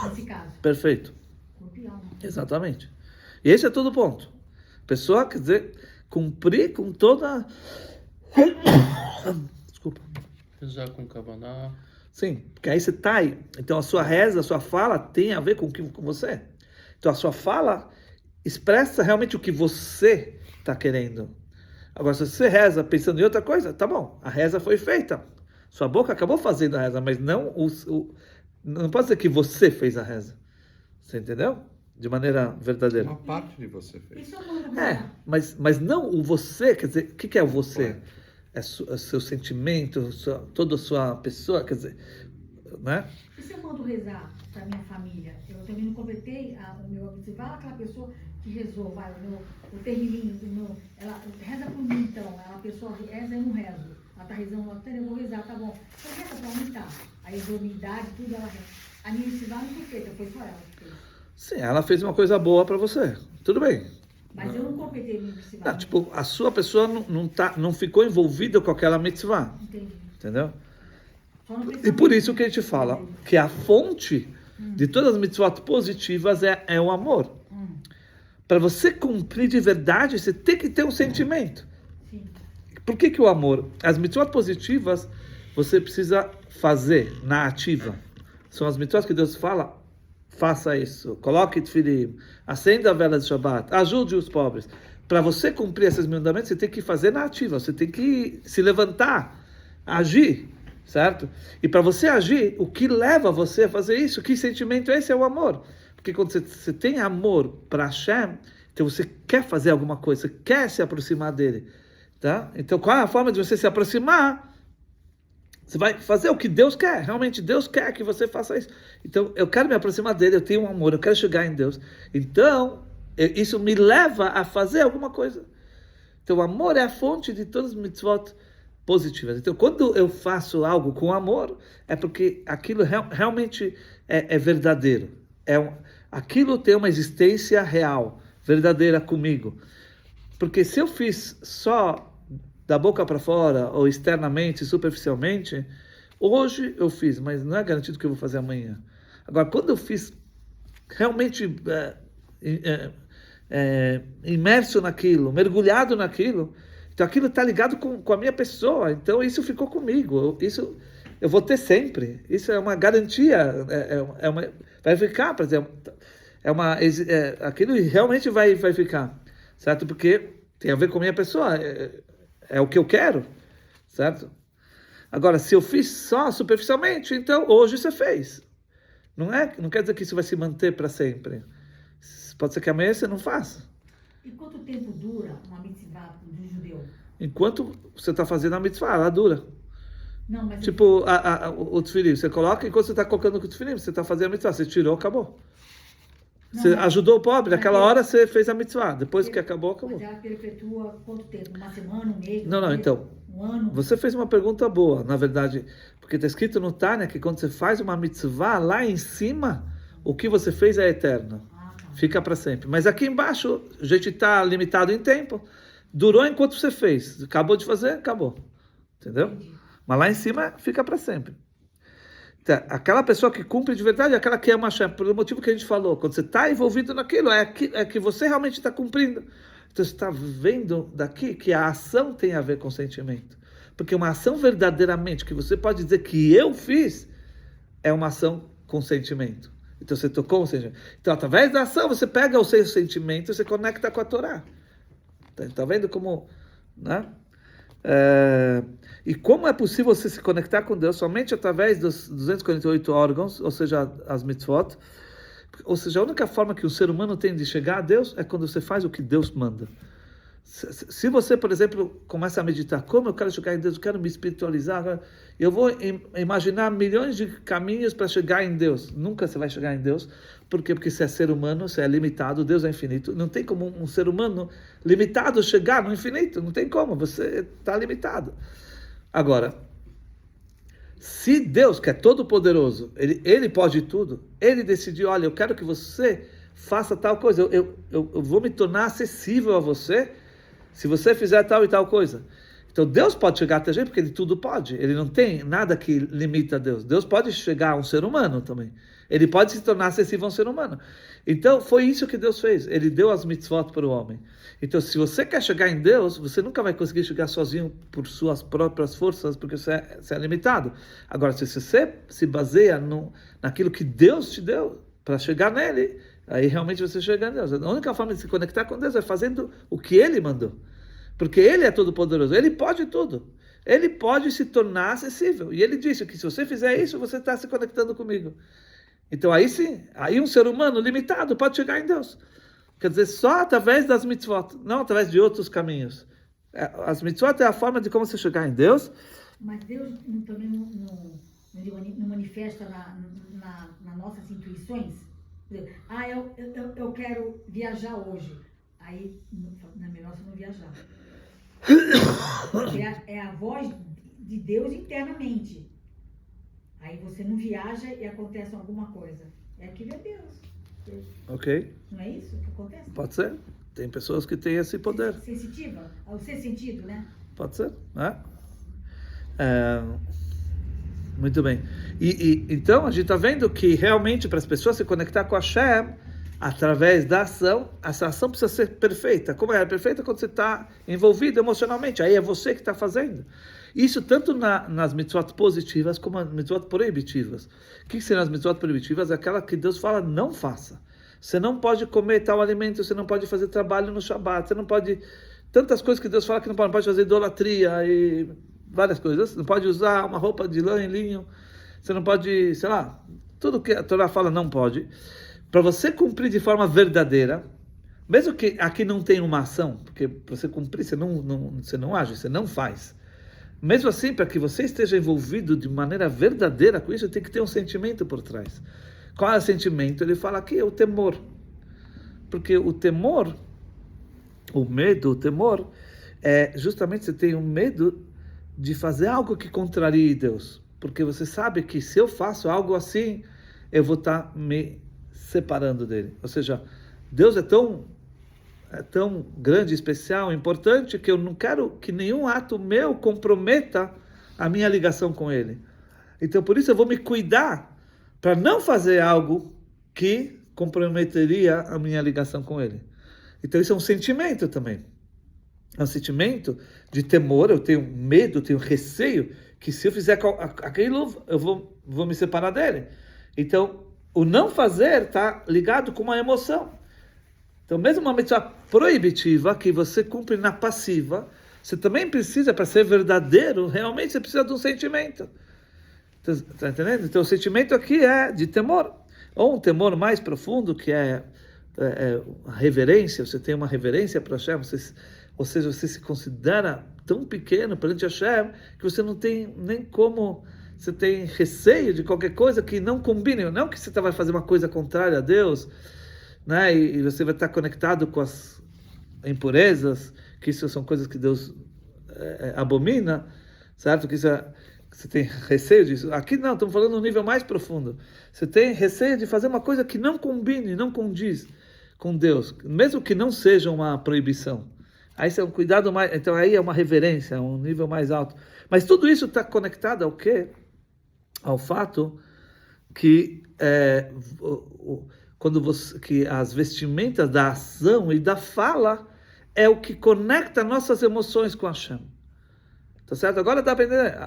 Nesse caso, Perfeito. corpo e alma. Exatamente. E esse é todo o ponto. A pessoa, quer dizer, cumprir com toda... Desculpa. Já com Kavaná. Sim, porque aí você está aí. Então a sua reza, a sua fala tem a ver com você. Então a sua fala expressa realmente o que você está querendo. Agora, se você reza pensando em outra coisa, tá bom, a reza foi feita. Sua boca acabou fazendo a reza, mas não não pode dizer que você fez a reza. Você entendeu? De maneira verdadeira. Uma parte de você fez. Isso eu mando É, rezar. mas não o você, quer dizer, o que é o você? Correto. É seu sentimento, toda a sua pessoa, quer dizer, né? E se eu mando rezar para minha família? Eu também não completei o meu objetivo. Vai aquela pessoa que rezou, vai, o termilinho, ela reza por mim, então. A pessoa reza e não rezo. Ela tá rezando, eu vou rezar, tá bom. Então reza para mim, tá. A exormidade, tudo ela reza. A minha mitzvah não foi feita, foi só ela que fez. Sim, ela fez uma coisa boa para você. Tudo bem. Mas eu não completei a minha mitzvah. Não, tipo, a sua pessoa não ficou envolvida com aquela mitzvah, Entendi. entendeu? Só no E por isso que a gente fala que a fonte de todas as mitzvot positivas é o amor. Para você cumprir de verdade, você tem que ter um sentimento. Sim. Por que o amor? As mitzvot positivas você precisa fazer na ativa. São as mitzvot que Deus fala, faça isso, coloque tefilim, acenda a vela de Shabbat, ajude os pobres. Para você cumprir esses mandamentos, você tem que fazer na ativa, você tem que se levantar, agir, certo? E para você agir, o que leva você a fazer isso? Que sentimento é esse? É o amor. Porque quando você tem amor para Hashem, então você quer fazer alguma coisa, você quer se aproximar dele. Tá? Então, qual é a forma de você se aproximar? Você vai fazer o que Deus quer. Realmente, Deus quer que você faça isso. Então, eu quero me aproximar dele, eu tenho um amor, eu quero chegar em Deus. Então, isso me leva a fazer alguma coisa. Então, o amor é a fonte de todas as mitzvot positivas. Então, quando eu faço algo com amor, é porque aquilo realmente é verdadeiro. Aquilo tem uma existência real, verdadeira comigo. Porque se eu fiz só da boca para fora, ou externamente, superficialmente, hoje eu fiz, mas não é garantido que eu vou fazer amanhã. Agora, quando eu fiz realmente imerso naquilo, mergulhado naquilo, então aquilo está ligado com a minha pessoa, então isso ficou comigo, isso eu vou ter sempre, isso é uma garantia, vai ficar, por exemplo, aquilo realmente vai ficar, certo? Porque tem a ver com a minha pessoa, é o que eu quero, certo? Agora, se eu fiz só superficialmente, então hoje você fez. Não quer dizer que isso vai se manter para sempre. Pode ser que amanhã você não faça. E quanto tempo dura uma mitzvah do judeu? Enquanto você está fazendo a mitzvah, ela dura. Não, mas Tipo, o tefilim, você coloca, enquanto você está colocando o tefilim, você está fazendo a mitzvah, você tirou, acabou. Você Não, mas- ajudou o pobre, mas naquela ele- hora você fez a mitzvah, depois que acabou, acabou. Mas ela perpetua quanto tempo? Uma semana, um mês? Não, um mês, então, Um ano? você fez uma pergunta boa, na verdade, porque está escrito no Tânia que quando você faz uma mitzvah, lá em cima, o que você fez é eterno. Ah, tá. Fica para sempre. Mas aqui embaixo, a gente está limitado em tempo. Durou enquanto você fez. Acabou de fazer, acabou. Entendeu? Entendi. Mas lá em cima, fica para sempre. Então, aquela pessoa que cumpre de verdade, é aquela que ama Hashem, pelo motivo que a gente falou. Quando você está envolvido naquilo, é que você realmente está cumprindo. Então você está vendo daqui que a ação tem a ver com o sentimento. Porque uma ação verdadeiramente, que você pode dizer que eu fiz, é uma ação com sentimento. Então você tocou o sentimento. Então, através da ação, você pega o seu sentimento e você conecta com a Torá. Está vendo como... Né? E como é possível você se conectar com Deus somente através dos 248 órgãos, ou seja, as mitzvot. Ou seja, a única forma que o ser humano tem de chegar a Deus é quando você faz o que Deus manda. Se você, por exemplo, começa a meditar, como eu quero chegar em Deus, eu quero me espiritualizar, eu vou imaginar milhões de caminhos para chegar em Deus. Nunca você vai chegar em Deus. Por quê? Porque você é ser humano, você é limitado, Deus é infinito. Não tem como um ser humano limitado chegar no infinito. Não tem como, você está limitado. Agora, se Deus, que é todo poderoso, ele pode tudo, ele decidiu, olha, eu quero que você faça tal coisa, eu vou me tornar acessível a você, se você fizer tal e tal coisa. Então Deus pode chegar até a gente, porque ele tudo pode, ele não tem nada que limita Deus. Deus pode chegar a um ser humano também, ele pode se tornar acessível a um ser humano. Então foi isso que Deus fez, ele deu as mitzvot para o homem. Então se você quer chegar em Deus, você nunca vai conseguir chegar sozinho por suas próprias forças, porque você é limitado. Agora, se você se baseia naquilo que Deus te deu para chegar nele, aí realmente você chega em Deus. A única forma de se conectar com Deus é fazendo o que Ele mandou. Porque Ele é todo poderoso, Ele pode tudo. Ele pode se tornar acessível. E Ele disse que se você fizer isso, você está se conectando comigo. Então aí sim, aí um ser humano limitado pode chegar em Deus. Quer dizer, só através das mitzvot, não através de outros caminhos. As mitzvot é a forma de como você chegar em Deus. Mas Deus também não manifesta nas nossas intuições? Eu quero viajar hoje. Aí é melhor você não viajar. Porque é a voz de Deus internamente. Aí você não viaja e acontece alguma coisa. Aquilo é Deus. Ok. Não é isso que acontece? Pode ser. Tem pessoas que têm esse poder. Sensitiva? O ser sentido, né? Pode ser, né? Muito bem. Então, a gente está vendo que realmente para as pessoas se conectar com a Hashem, através da ação, essa ação precisa ser perfeita. Como é perfeita? Quando você está envolvido emocionalmente. Aí é você que está fazendo. Isso tanto nas mitzvot positivas como nas mitzvot proibitivas. O que seriam as mitzvot proibitivas? Aquela que Deus fala, não faça. Você não pode comer tal alimento, você não pode fazer trabalho no Shabbat, você não pode... Tantas coisas que Deus fala que não pode fazer idolatria e várias coisas. Não pode usar uma roupa de lã e linho. Você não pode, sei lá, tudo que a Torá fala não pode. Para você cumprir de forma verdadeira, mesmo que aqui não tenha uma ação, porque para você cumprir, você não age, você não faz. Mesmo assim, para que você esteja envolvido de maneira verdadeira com isso, tem que ter um sentimento por trás. Qual é o sentimento? Ele fala aqui, é o temor. Porque o temor, o medo, o temor, é justamente você tem um medo de fazer algo que contrarie Deus. Porque você sabe que se eu faço algo assim, eu vou estar me separando dele. Ou seja, Deus é tão grande, especial, importante, que eu não quero que nenhum ato meu comprometa a minha ligação com ele. Então, por isso eu vou me cuidar para não fazer algo que comprometeria a minha ligação com ele. Então, isso é um sentimento também. É um sentimento de temor, eu tenho medo, eu tenho receio, que se eu fizer aquilo, eu vou me separar dele. Então, o não fazer está ligado com uma emoção. Então, mesmo uma mitzvah proibitiva, que você cumpre na passiva, você também precisa, para ser verdadeiro, realmente você precisa de um sentimento. Está entendendo? Então, o sentimento aqui é de temor. Ou um temor mais profundo, que é a reverência. Você tem uma reverência para Hashem, ou seja, você se considera tão pequeno perante Hashem, que você não tem nem como... Você tem receio de qualquer coisa que não combine. Não que você vai fazer uma coisa contrária a Deus, né? E você vai estar conectado com as impurezas, que isso são coisas que Deus abomina, certo? Que você tem receio disso. Aqui não, estamos falando num nível mais profundo. Você tem receio de fazer uma coisa que não combine, não condiz com Deus, mesmo que não seja uma proibição. Aí isso é um cuidado mais, então aí é uma reverência, um nível mais alto. Mas tudo isso está conectado ao quê? Ao fato que que as vestimentas da ação e da fala é o que conecta nossas emoções com Hashem. Tá certo? Agora dá para entender.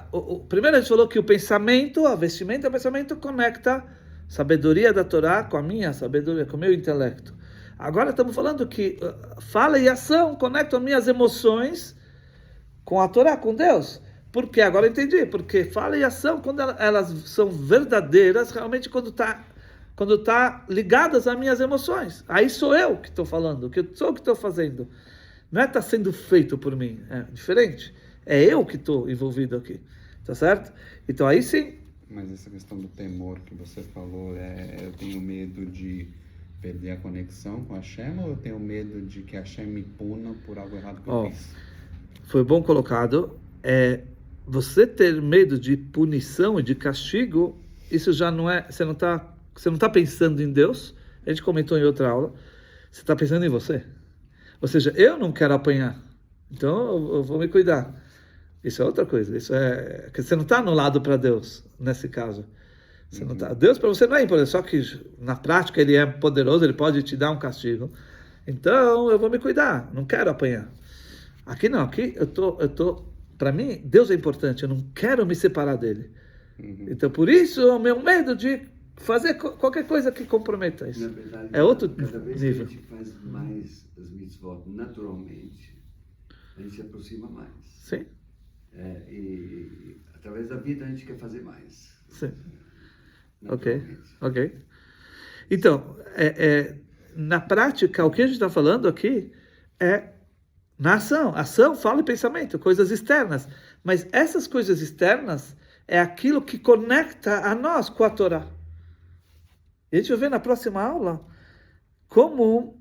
Primeiro a gente falou que o pensamento, a vestimenta do pensamento conecta a sabedoria da Torá com a minha sabedoria, com o meu intelecto. Agora estamos falando que fala e ação conectam as minhas emoções com a Torá, com Deus. Por quê? Agora eu entendi. Porque fala e ação, quando elas são verdadeiras, realmente quando tá ligadas às minhas emoções. Aí sou eu que estou falando, sou eu que estou fazendo. Não é está sendo feito por mim, é diferente. É eu que estou envolvido aqui, tá certo? Então aí sim. Mas essa questão do temor que você falou, eu tenho medo de perder a conexão com a Hashem ou eu tenho medo de que a Hashem me puna por algo errado que eu fiz? Foi bom colocado. Você ter medo de punição e de castigo, isso já não é, você não está pensando em Deus. A gente comentou em outra aula. Você está pensando em você. Ou seja, eu não quero apanhar, então eu vou me cuidar. Isso é outra coisa. Isso é que você não está no lado para Deus nesse caso. Você não tá. Deus para você não é importante, só que na prática ele é poderoso, ele pode te dar um castigo. Então eu vou me cuidar, não quero apanhar. Aqui não, aqui eu tô, para mim Deus é importante, eu não quero me separar dele. Então por isso o meu medo de fazer qualquer coisa que comprometa isso. Na verdade, É outro cada vez nível. que a gente faz mais as mitzvot naturalmente, a gente se aproxima mais. Sim. E através da vida a gente quer fazer mais. Sim. Ok. Então, na prática, o que a gente está falando aqui é na ação, fala e pensamento, coisas externas. Mas essas coisas externas é aquilo que conecta a nós com a Torá. E a gente vai ver na próxima aula como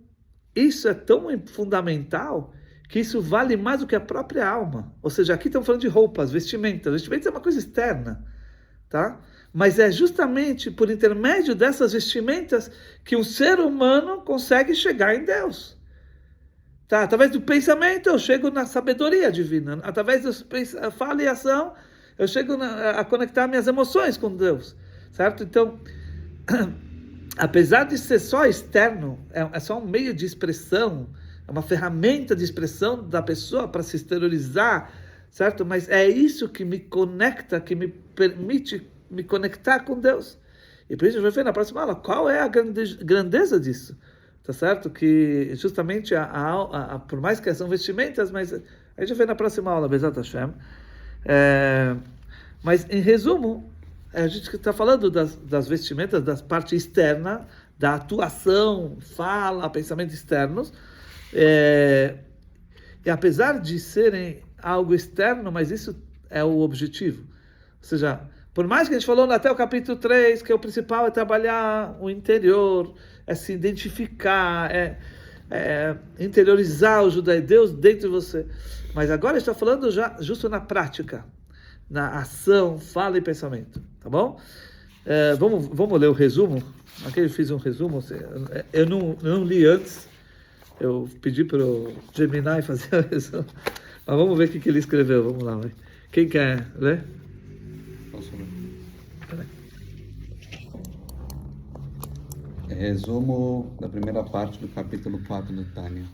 isso é tão fundamental que isso vale mais do que a própria alma. Ou seja, aqui estamos falando de roupas, vestimentas. Vestimentas é uma coisa externa, tá? Mas é justamente por intermédio dessas vestimentas que um ser humano consegue chegar em Deus. Tá? Através do pensamento eu chego na sabedoria divina. Através da fala e ação eu chego a conectar minhas emoções com Deus. Certo? Então, apesar de ser só externo, é só um meio de expressão, é uma ferramenta de expressão da pessoa para se exteriorizar, certo? Mas é isso que me conecta, que me permite me conectar com Deus. E por isso a gente vai ver na próxima aula qual é a grandeza disso, tá certo? Que justamente por mais que são vestimentas, mas a gente vai ver na próxima aula, Bezat Hashem. Mas em resumo, a gente está falando das vestimentas, da parte externa, da atuação, fala, pensamento externos. E apesar de serem algo externo, mas isso é o objetivo. Ou seja, por mais que a gente falou até o capítulo 3, que o principal é trabalhar o interior, é se identificar, interiorizar o judaísmo, Deus dentro de você. Mas agora a gente está falando já justo na prática, na ação, fala e pensamento, tá bom? Vamos ler o resumo. Aqui eu fiz um resumo, eu não li antes, eu pedi para o Gemini fazer o resumo, mas vamos ver o que ele escreveu, vamos lá. Vai. Quem quer ler? Posso ler? Resumo da primeira parte do capítulo 4 do Tânia.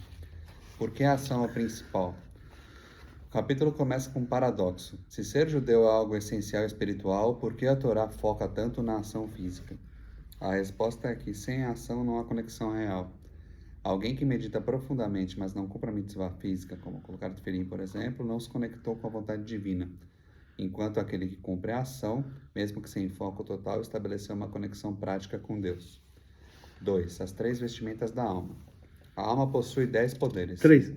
Por que a ação é a principal? O capítulo começa com um paradoxo. Se ser judeu é algo essencial e espiritual, por que a Torá foca tanto na ação física? A resposta é que sem a ação não há conexão real. Alguém que medita profundamente, mas não cumpre a mitzvah física, como colocar tefilim, por exemplo, não se conectou com a vontade divina, enquanto aquele que cumpre a ação, mesmo que sem foco total, estabeleceu uma conexão prática com Deus. 2. As 3 vestimentas da alma. A alma possui 10 poderes. 10,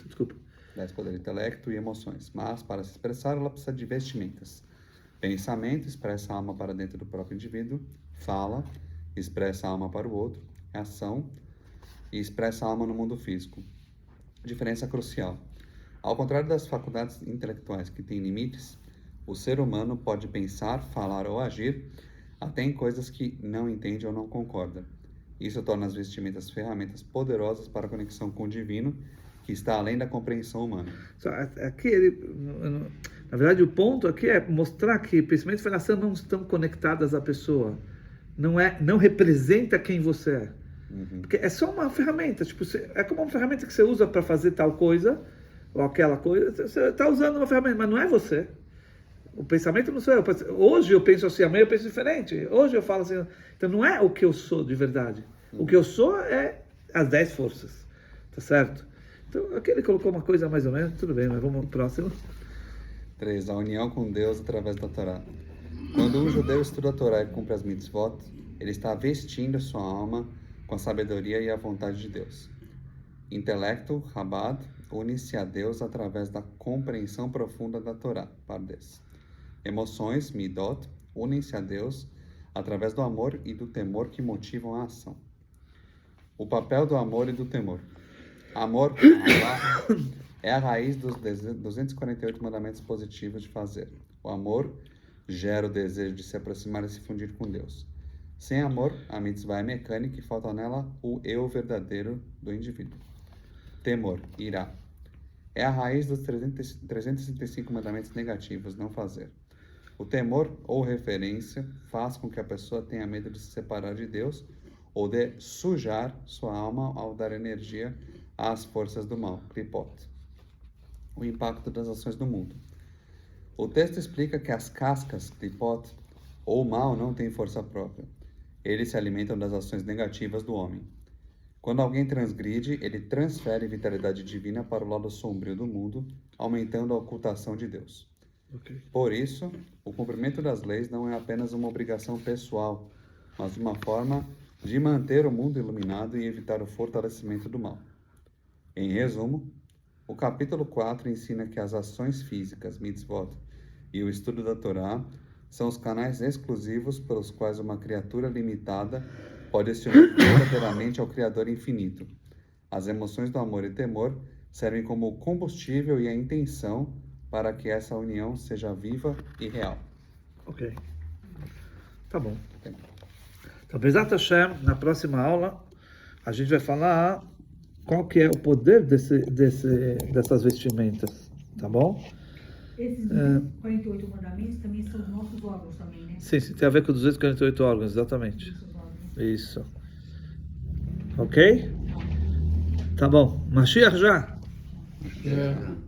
desculpa. 10 poderes, intelecto e emoções, mas para se expressar ela precisa de vestimentas. Pensamento expressa a alma para dentro do próprio indivíduo, fala, expressa a alma para o outro, ação e expressa a alma no mundo físico. Diferença crucial. Ao contrário das faculdades intelectuais que têm limites, o ser humano pode pensar, falar ou agir até em coisas que não entende ou não concorda. Isso torna as vestimentas ferramentas poderosas para a conexão com o divino, que está além da compreensão humana. Aqui, na verdade, o ponto aqui é mostrar que pensamento e falação não estão conectadas à pessoa. Não representa quem você é. Porque é só uma ferramenta. Tipo, é como uma ferramenta que você usa para fazer tal coisa, ou aquela coisa. Você está usando uma ferramenta, mas não é você. O pensamento não sou eu. Hoje eu penso assim, amanhã eu penso diferente. Hoje eu falo assim. Então não é o que eu sou de verdade. O que eu sou é as 10 forças. Tá certo? Então aqui ele colocou uma coisa mais ou menos. Tudo bem, mas vamos pro próximo. 3. A união com Deus através da Torá. Quando um judeu estuda a Torá e cumpre as mitzvot, ele está vestindo a sua alma com a sabedoria e a vontade de Deus. Intelecto, Chabad, une-se a Deus através da compreensão profunda da Torá, Pardes. Emoções, Midot, unem-se a Deus através do amor e do temor que motivam a ação. O papel do amor e do temor. Amor, é a raiz dos 248 mandamentos positivos de fazer. O amor gera o desejo de se aproximar e se fundir com Deus. Sem amor, a mitzvah é mecânica e falta nela o eu verdadeiro do indivíduo. Temor, irá. É a raiz dos 365 mandamentos negativos, não fazer. O temor ou referência faz com que a pessoa tenha medo de se separar de Deus ou de sujar sua alma ao dar energia às forças do mal, klipot. O impacto das ações do mundo. O texto explica que as cascas, klipot, ou mal, não têm força própria. Eles se alimentam das ações negativas do homem. Quando alguém transgride, ele transfere vitalidade divina para o lado sombrio do mundo, aumentando a ocultação de Deus. Ok. Por isso, o cumprimento das leis não é apenas uma obrigação pessoal, mas uma forma de manter o mundo iluminado e evitar o fortalecimento do mal. Em resumo, o capítulo 4 ensina que as ações físicas, mitzvot, e o estudo da Torá são os canais exclusivos pelos quais uma criatura limitada pode se unir verdadeiramente ao Criador infinito. As emoções do amor e temor servem como o combustível e a intenção para que essa união seja viva e real. Ok. Tá bom. Então, Bezat Hashem, na próxima aula, a gente vai falar qual que é o poder dessas vestimentas, tá bom? Esses 48 mandamentos também são os nossos órgãos também, né? Sim, tem a ver com 248 órgãos, exatamente. Nossos órgãos. Isso. Ok? Tá bom. Mashiach já? É.